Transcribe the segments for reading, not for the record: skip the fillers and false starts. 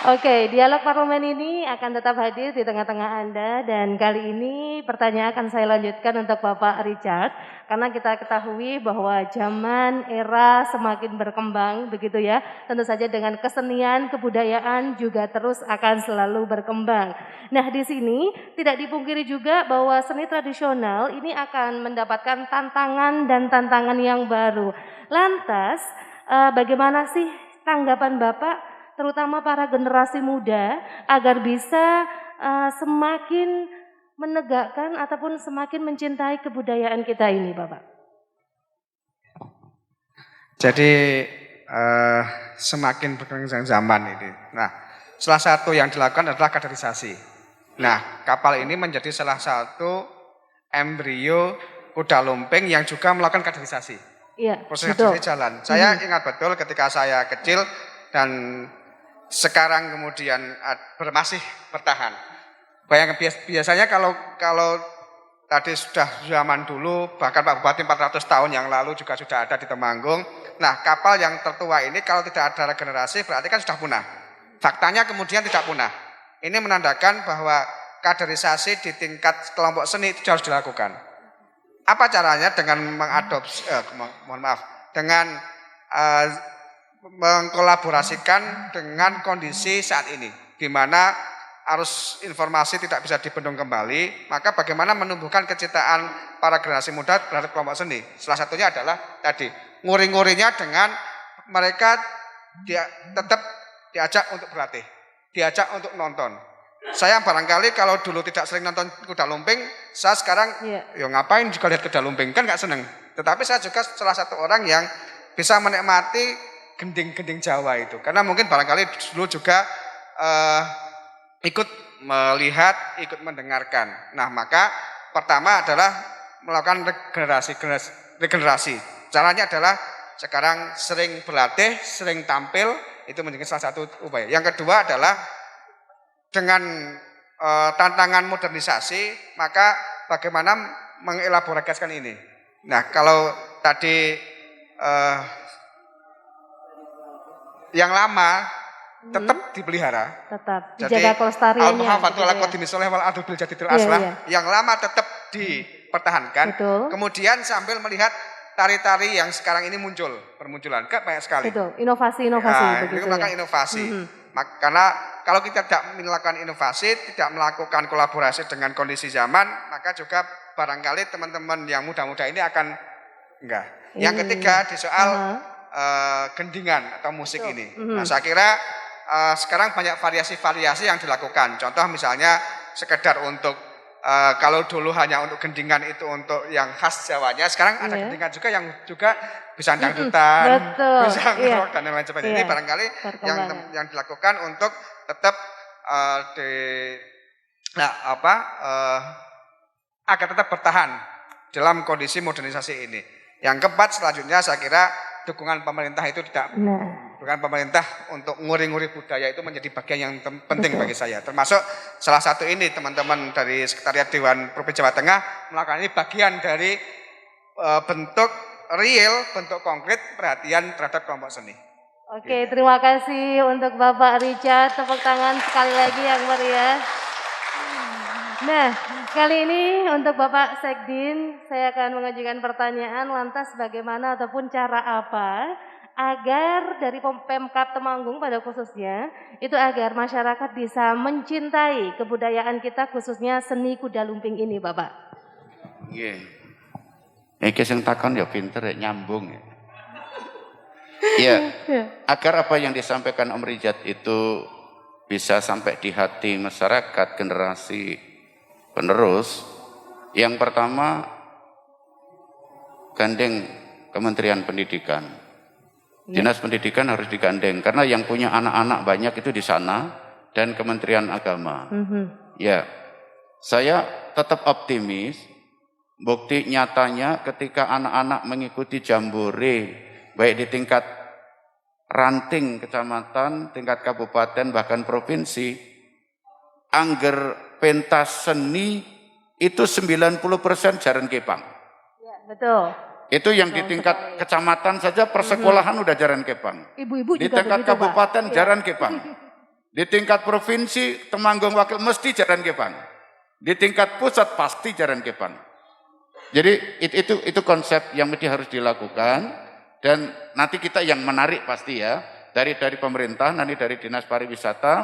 Oke, dialog parlemen ini akan tetap hadir di tengah-tengah Anda dan kali ini pertanyaan akan saya lanjutkan untuk Bapak Richard karena kita ketahui bahwa zaman era semakin berkembang begitu ya. Tentu saja dengan kesenian, kebudayaan juga terus akan selalu berkembang. Nah, di sini tidak dipungkiri juga bahwa seni tradisional ini akan mendapatkan tantangan dan tantangan yang baru. Lantas, bagaimana sih tanggapan Bapak terutama para generasi muda agar bisa semakin menegakkan ataupun semakin mencintai kebudayaan kita ini, Bapak? Jadi semakin berkembang zaman ini. Nah, salah satu yang dilakukan adalah kaderisasi. Nah, kapal ini menjadi salah satu embrio kuda lumping yang juga melakukan kaderisasi. Iya, proses betul. kaderisasi jalan. Saya ingat betul ketika saya kecil dan sekarang kemudian masih bertahan. Bayangkan biasanya kalau tadi sudah zaman dulu, bahkan Pak Bupati 400 tahun yang lalu juga sudah ada di Temanggung. Nah, kapal yang tertua ini kalau tidak ada regenerasi berarti kan sudah punah. Faktanya kemudian tidak punah. Ini menandakan bahwa kaderisasi di tingkat kelompok seni itu harus dilakukan. Apa caranya? Dengan mengadopsi, dengan mengkolaborasikan dengan kondisi saat ini, di mana arus informasi tidak bisa dibendung kembali, maka bagaimana menumbuhkan kecintaan para generasi muda terhadap kelompok seni. Salah satunya adalah tadi, nguri-ngurinya dengan mereka tetap diajak untuk berlatih, diajak untuk nonton. Saya barangkali kalau dulu tidak sering nonton kuda lumping, saya sekarang ya ngapain juga lihat kuda lumping, kan gak seneng. Tetapi saya juga salah satu orang yang bisa menikmati gending-gending Jawa itu. Karena mungkin barangkali dulu juga ikut melihat, ikut mendengarkan. Nah, maka pertama adalah melakukan regenerasi. Caranya adalah sekarang sering berlatih, sering tampil, itu menjadi salah satu upaya. Yang kedua adalah dengan tantangan modernisasi, maka bagaimana mengelaborasikan ini. Nah, kalau tadi yang lama tetap dipelihara, tetap dijaga kelestariannya. Al-Muhafatul ala qadimi sholih wal adu bil jadidil aslah. Yang lama tetap dipertahankan. Betul. Kemudian sambil melihat tari-tari yang sekarang ini bermunculan, kan banyak sekali. Betul, inovasi-inovasi begitu. Melakukan inovasi. Karena kalau kita tidak melakukan inovasi, tidak melakukan kolaborasi dengan kondisi zaman, maka juga barangkali teman-teman yang muda-muda ini akan enggak. Yang ketiga di soal gendingan atau musik ini. Nah, saya kira sekarang banyak variasi-variasi yang dilakukan. Contoh misalnya sekedar untuk kalau dulu hanya untuk gendingan itu untuk yang khas Jawanya, sekarang ada gendingan juga yang juga bisa dangdutan, bisa ngerok dan lain sebagainya. Ini barangkali yang dilakukan untuk tetap agar tetap bertahan dalam kondisi modernisasi ini. Yang keempat selanjutnya saya kira dukungan pemerintah itu dukungan pemerintah untuk nguri-nguri budaya itu menjadi bagian yang penting bagi saya. Termasuk salah satu ini teman-teman dari Sekretariat Dewan Provinsi Jawa Tengah melakukan ini bagian dari bentuk real, bentuk konkret perhatian terhadap kelompok seni. Oke, terima kasih untuk Bapak Richard. Tepuk tangan sekali lagi yang meriah. Nah, kali ini untuk Bapak Sekdin, saya akan mengajukan pertanyaan lantas bagaimana ataupun cara apa agar dari Pemkab Temanggung pada khususnya, itu agar masyarakat bisa mencintai kebudayaan kita khususnya seni kuda lumping ini, Bapak. Nggih. Iki sing takon ya pinter ya nyambung ya. Ya, agar apa yang disampaikan Om Richard itu bisa sampai di hati masyarakat generasi penerus, yang pertama gandeng Kementerian Pendidikan. Dinas Pendidikan harus digandeng karena yang punya anak-anak banyak itu di sana dan Kementerian Agama. Ya, saya tetap optimis. Bukti nyatanya ketika anak-anak mengikuti jambore baik di tingkat ranting kecamatan, tingkat kabupaten bahkan provinsi, angger pentas seni itu 90% jaran kepang. Ya, betul. Itu yang di tingkat kecamatan saja persekolahan udah jaran kepang. Ibu-ibu di juga tingkat begitu, kabupaten Pak. jaran kepang. Di tingkat provinsi Temanggung Wakil mesti Jaran Kepang. Di tingkat pusat pasti Jaran Kepang. Jadi itu konsep yang mesti harus dilakukan, dan nanti kita yang menarik pasti ya dari pemerintah, nanti dari Dinas Pariwisata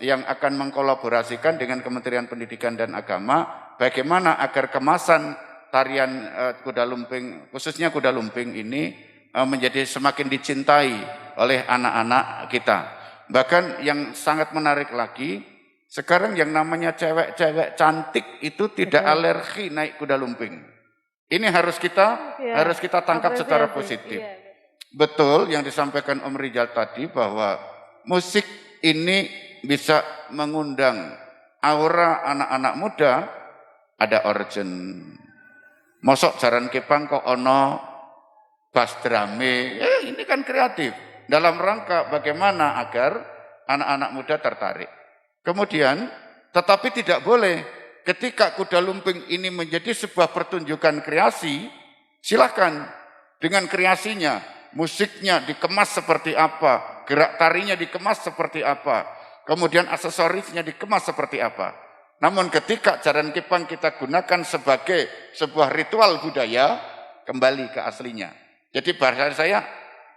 yang akan mengkolaborasikan dengan Kementerian Pendidikan dan Agama bagaimana agar kemasan tarian kuda lumping, khususnya kuda lumping ini menjadi semakin dicintai oleh anak-anak kita. Bahkan yang sangat menarik lagi, sekarang yang namanya cewek-cewek cantik itu tidak alergi naik kuda lumping. Ini harus kita tangkap secara positif. Betul yang disampaikan Om Rijal tadi bahwa musik ini bisa mengundang aura anak-anak muda. Ada organ. Mosok Jaran Kepang kok ono bass drame. Ini kan kreatif. Dalam rangka bagaimana agar anak-anak muda tertarik. Kemudian, tetapi tidak boleh ketika kuda lumping ini menjadi sebuah pertunjukan kreasi, silahkan dengan kreasinya, musiknya dikemas seperti apa, gerak tarinya dikemas seperti apa, kemudian aksesorisnya dikemas seperti apa. Namun ketika Jaran Kepang kita gunakan sebagai sebuah ritual budaya, kembali ke aslinya. Jadi bahasa saya,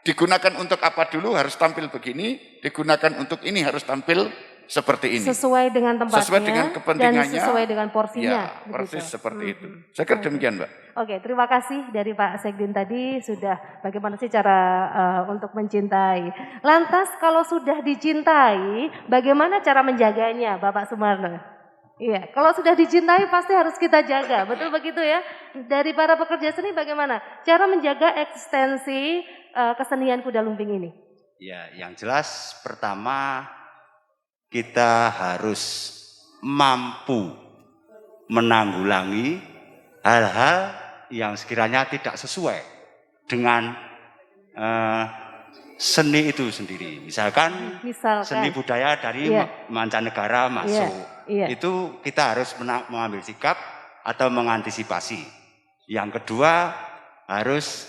digunakan untuk apa dulu harus tampil begini, digunakan untuk ini harus tampil seperti ini. Sesuai dengan tempatnya, sesuai dengan kepentingannya, dan sesuai dengan porsinya. Ya, persis seperti itu. Saya kira demikian, Mbak. Oke, terima kasih dari Pak Sekdin tadi sudah bagaimana sih cara untuk mencintai. Lantas kalau sudah dicintai, bagaimana cara menjaganya, Bapak Sumarno? Iya, kalau sudah dicintai pasti harus kita jaga, betul begitu ya? Dari para pekerja seni bagaimana cara menjaga eksistensi kesenian kuda lumping ini? Ya, yang jelas pertama kita harus mampu menanggulangi hal-hal yang sekiranya tidak sesuai dengan seni itu sendiri. Misalkan seni budaya dari mancanegara masuk. Itu kita harus mengambil sikap atau mengantisipasi. Yang kedua harus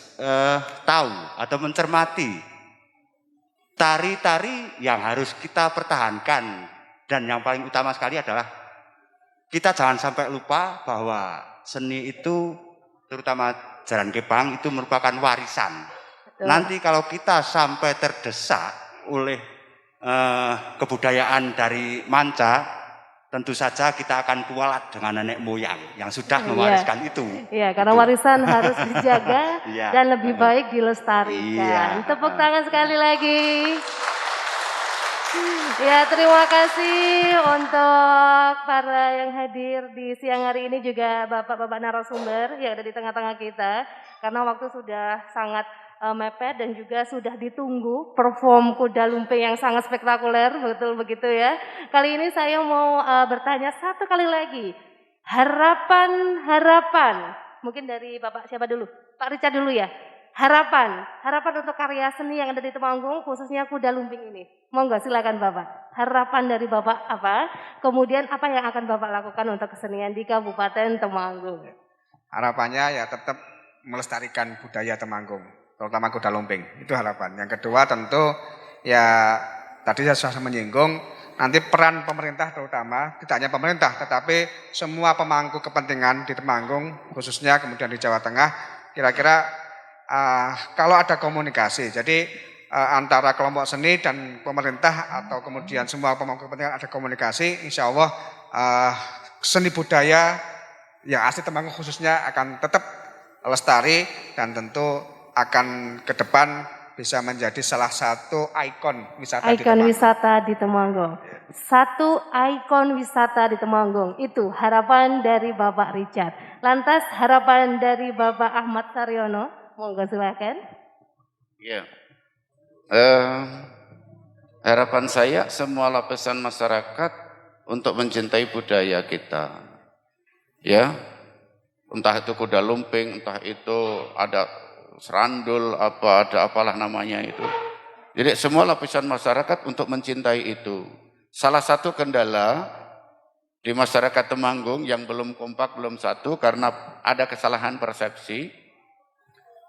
tahu atau mencermati tari-tari yang harus kita pertahankan. Dan yang paling utama sekali adalah kita jangan sampai lupa bahwa seni itu, terutama Jaran Kepang, itu merupakan warisan. Nanti kalau kita sampai terdesak oleh kebudayaan dari manca, tentu saja kita akan kualat dengan nenek moyang yang sudah mewariskan itu. Iya, karena warisan harus dijaga dan lebih baik dilestarikan. Tepuk tangan sekali lagi. Ya, terima kasih untuk para yang hadir di siang hari ini, juga bapak-bapak narasumber yang ada di tengah-tengah kita. Karena waktu sudah sangat mepet dan juga sudah ditunggu perform kuda lumping yang sangat spektakuler, betul begitu ya. Kali ini saya mau bertanya satu kali lagi, harapan mungkin dari Bapak siapa dulu? Pak Richard dulu ya. Harapan untuk karya seni yang ada di Temanggung, khususnya kuda lumping ini. Monggo silakan Bapak. Harapan dari Bapak apa? Kemudian apa yang akan Bapak lakukan untuk kesenian di Kabupaten Temanggung? Harapannya ya tetap melestarikan budaya Temanggung, terutama kuda lumping, itu harapan. Yang kedua tentu ya tadi saya sudah menyinggung, nanti peran pemerintah terutama, tidak hanya pemerintah tetapi semua pemangku kepentingan di Temanggung khususnya, kemudian di Jawa Tengah, kira-kira kalau ada komunikasi, jadi antara kelompok seni dan pemerintah atau kemudian semua pemangku kepentingan ada komunikasi, insya Allah seni budaya yang asli Temanggung khususnya akan tetap lestari dan tentu akan ke depan bisa menjadi salah satu ikon wisata di Temanggung. Wisata di Temanggung. Satu ikon wisata di Temanggung. Itu harapan dari Bapak Richard. Lantas harapan dari Bapak Ahmad Saryono, monggo silakan. Ya. Harapan saya semua lapisan masyarakat untuk mencintai budaya kita. Ya. Entah itu kuda lumping, entah itu ada serandul, ada apalah namanya itu. Jadi semua lapisan masyarakat untuk mencintai itu. Salah satu kendala di masyarakat Temanggung yang belum kompak, belum satu karena ada kesalahan persepsi.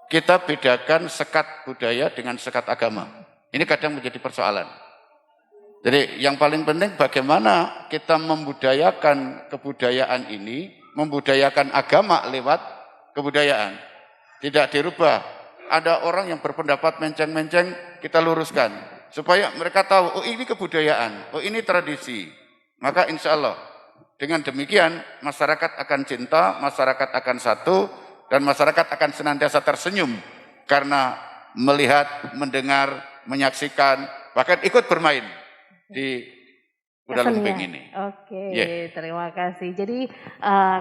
Kita bedakan sekat budaya dengan sekat agama. Ini kadang menjadi persoalan. Jadi yang paling penting bagaimana kita membudayakan kebudayaan ini, membudayakan agama lewat kebudayaan. Tidak dirubah. Ada orang yang berpendapat menceng-menceng, kita luruskan. Supaya mereka tahu, oh ini kebudayaan, oh ini tradisi. Maka insya Allah dengan demikian masyarakat akan cinta, masyarakat akan satu, dan masyarakat akan senantiasa tersenyum. Karena melihat, mendengar, menyaksikan, bahkan ikut bermain di kuda lumping ini. Oke, terima kasih. Jadi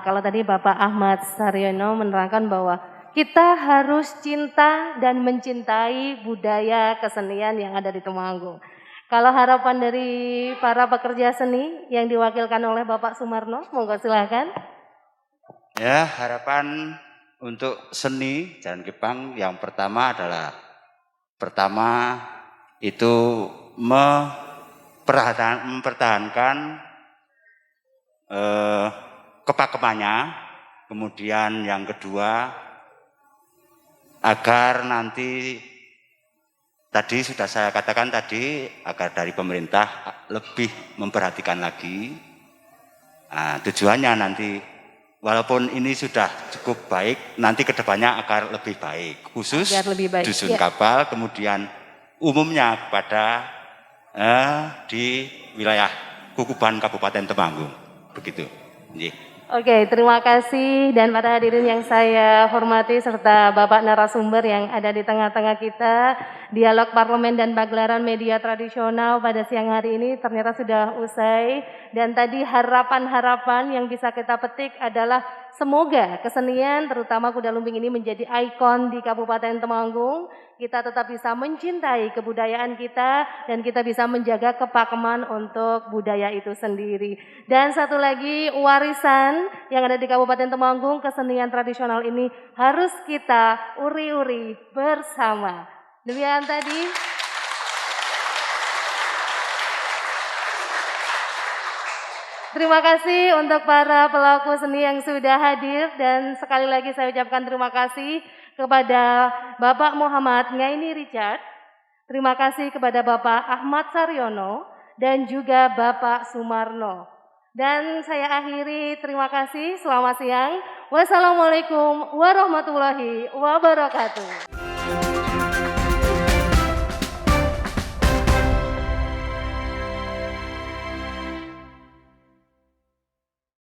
kalau tadi Bapak Ahmad Saryono menerangkan bahwa kita harus cinta dan mencintai budaya kesenian yang ada di Temanggung. Kalau harapan dari para pekerja seni yang diwakilkan oleh Bapak Sumarno, monggo silakan. Ya, harapan untuk seni Jalan Gebang yang pertama adalah itu mempertahankan kepakemannya, kemudian yang kedua agar nanti tadi sudah saya katakan tadi agar dari pemerintah lebih memperhatikan lagi. Nah, tujuannya nanti walaupun ini sudah cukup baik, nanti kedepannya agar lebih baik, khusus dusun kapal, kemudian umumnya kepada di wilayah Kukuban Kabupaten Temanggung, begitu. Oke, terima kasih dan para hadirin yang saya hormati serta Bapak narasumber yang ada di tengah-tengah kita. Dialog Parlemen dan Pagelaran Media Tradisional pada siang hari ini ternyata sudah usai. Dan tadi harapan-harapan yang bisa kita petik adalah semoga kesenian terutama kuda lumping ini menjadi ikon di Kabupaten Temanggung. Kita tetap bisa mencintai kebudayaan kita dan kita bisa menjaga kepakeman untuk budaya itu sendiri. Dan satu lagi warisan yang ada di Kabupaten Temanggung, kesenian tradisional ini harus kita uri-uri bersama. Demikian tadi. Terima kasih untuk para pelaku seni yang sudah hadir dan sekali lagi saya ucapkan terima kasih kepada Bapak Muhammad Ngaini Richard, terima kasih kepada Bapak Ahmad Saryono dan juga Bapak Sumarno. Dan saya akhiri, terima kasih, selamat siang. Wassalamualaikum warahmatullahi wabarakatuh.